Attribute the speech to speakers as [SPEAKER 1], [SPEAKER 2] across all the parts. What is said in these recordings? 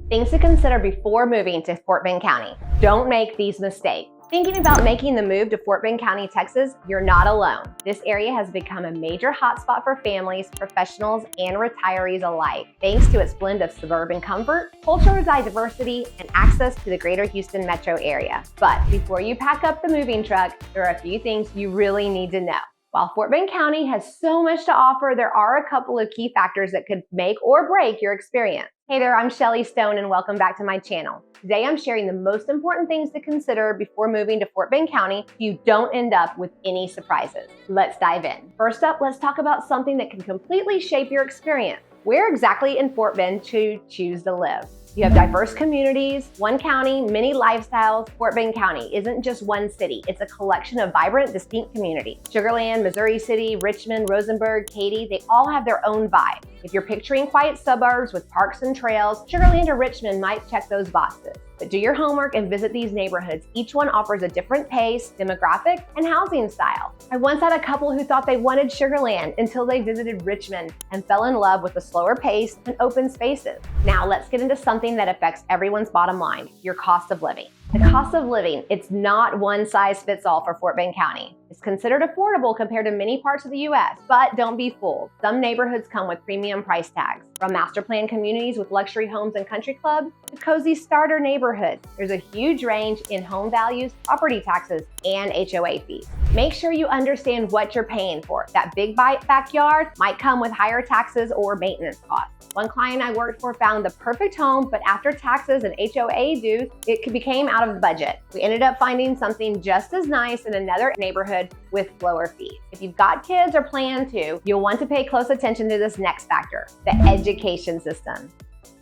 [SPEAKER 1] Things to consider before moving to Fort Bend County. Don't make these mistakes. Thinking about making the move to Fort Bend County, Texas, you're not alone. This area has become a major hotspot for families, professionals, and retirees alike, thanks to its blend of suburban comfort, cultural diversity, and access to the greater Houston metro area. But before you pack up the moving truck, there are a few things you really need to know. While Fort Bend County has so much to offer, there are a couple of key factors that could make or break your experience. Hey there, I'm Shelley Stone and welcome back to my channel. Today I'm sharing the most important things to consider before moving to Fort Bend County so you don't end up with any surprises. Let's dive in. First up, let's talk about something that can completely shape your experience. Where exactly in Fort Bend to choose to live? You have diverse communities, one county, many lifestyles. Fort Bend County isn't just one city. It's a collection of vibrant, distinct communities. Sugar Land, Missouri City, Richmond, Rosenberg, Katy, they all have their own vibe. If you're picturing quiet suburbs with parks and trails, Sugar Land or Richmond might check those boxes. But do your homework and visit these neighborhoods. Each one offers a different pace, demographic, and housing style. I once had a couple who thought they wanted Sugar Land until they visited Richmond and fell in love with the slower pace and open spaces. Now let's get into something that affects everyone's bottom line, your cost of living. The cost of living, it's not one size fits all for Fort Bend County. It's considered affordable compared to many parts of the U.S., but don't be fooled. Some neighborhoods come with premium price tags. From master plan communities with luxury homes and country clubs to cozy starter neighborhoods, there's a huge range in home values, property taxes, and HOA fees. Make sure you understand what you're paying for. That big backyard might come with higher taxes or maintenance costs. One client I worked for found the perfect home, but after taxes and HOA dues, it became out of budget. We ended up finding something just as nice in another neighborhood with lower fees. If you've got kids or plan to, you'll want to pay close attention to this next factor, the education system.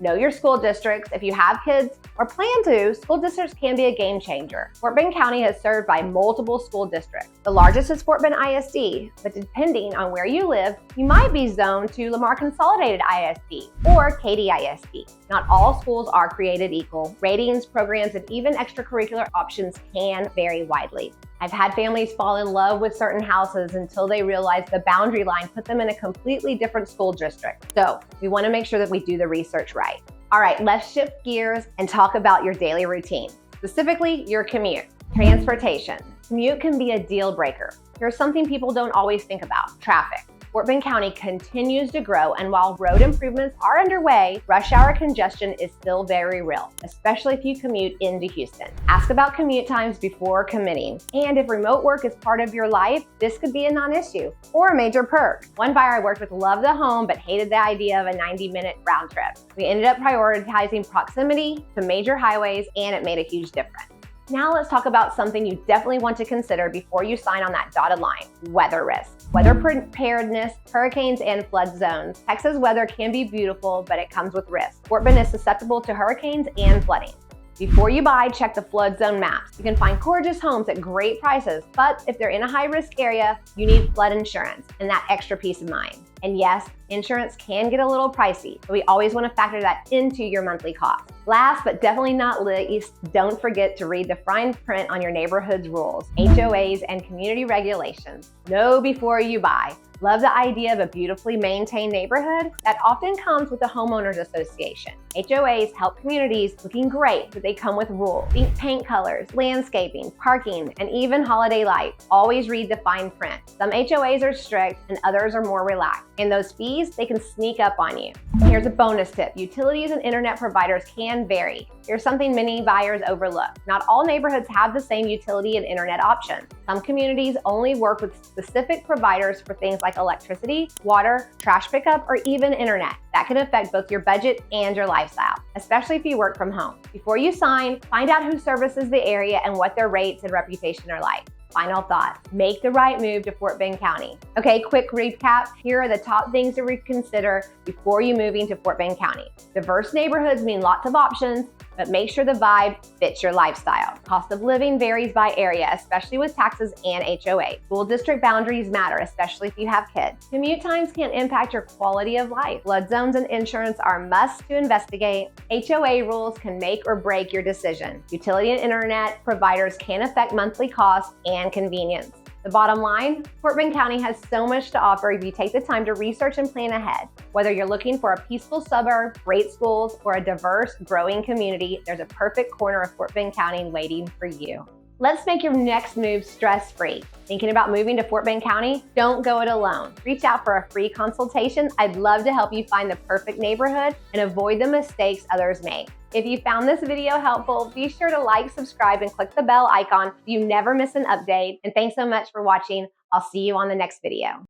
[SPEAKER 1] Know your school districts. If you have kids or plan to, school districts can be a game changer. Fort Bend County is served by multiple school districts. The largest is Fort Bend ISD, but depending on where you live, you might be zoned to Lamar Consolidated ISD or Katy ISD. Not all schools are created equal. Ratings, programs, and even extracurricular options can vary widely. I've had families fall in love with certain houses until they realize the boundary line put them in a completely different school district. So we want to make sure that we do the research right. All right, let's shift gears and talk about your daily routine, specifically your commute. Transportation. Commute can be a deal breaker. Here's something people don't always think about: traffic. Fort Bend County continues to grow, and while road improvements are underway, rush hour congestion is still very real, especially if you commute into Houston. Ask about commute times before committing. And if remote work is part of your life, this could be a non-issue or a major perk. One buyer I worked with loved the home but hated the idea of a 90-minute round trip. We ended up prioritizing proximity to major highways, and it made a huge difference. Now let's talk about something you definitely want to consider before you sign on that dotted line: weather risk. Weather preparedness, hurricanes, and flood zones. Texas weather can be beautiful, but it comes with risk. Fort Bend is susceptible to hurricanes and flooding. Before you buy, check the flood zone maps. You can find gorgeous homes at great prices, but if they're in a high-risk area, you need flood insurance and that extra peace of mind. And yes, insurance can get a little pricey, but we always want to factor that into your monthly cost. Last but definitely not least, don't forget to read the fine print on your neighborhood's rules, HOAs, and community regulations. Know before you buy. Love the idea of a beautifully maintained neighborhood? That often comes with the homeowners association. HOAs help communities looking great, but they come with rules. Think paint colors, landscaping, parking, and even holiday lights. Always read the fine print. Some HOAs are strict and others are more relaxed. And those fees, they can sneak up on you. Here's a bonus tip. Utilities and internet providers can vary. Here's something many buyers overlook. Not all neighborhoods have the same utility and internet options. Some communities only work with specific providers for things like electricity, water, trash pickup, or even internet. That can affect both your budget and your lifestyle, especially if you work from home. Before you sign, find out who services the area and what their rates and reputation are like. Final thoughts: make the right move to Fort Bend County. Okay, quick recap. Here are the top things to reconsider before you moving to Fort Bend County. Diverse neighborhoods mean lots of options, but make sure the vibe fits your lifestyle. Cost of living varies by area, especially with taxes and HOA. School district boundaries matter, especially if you have kids. Commute times can impact your quality of life. Flood zones and insurance are musts to investigate. HOA rules can make or break your decision. Utility and internet providers can affect monthly costs and convenience. The bottom line, Fort Bend County has so much to offer if you take the time to research and plan ahead. Whether you're looking for a peaceful suburb, great schools, or a diverse, growing community, there's a perfect corner of Fort Bend County waiting for you. Let's make your next move stress-free. Thinking about moving to Fort Bend County? Don't go it alone. Reach out for a free consultation. I'd love to help you find the perfect neighborhood and avoid the mistakes others make. If you found this video helpful, be sure to like, subscribe, and click the bell icon so you never miss an update. And thanks so much for watching. I'll see you on the next video.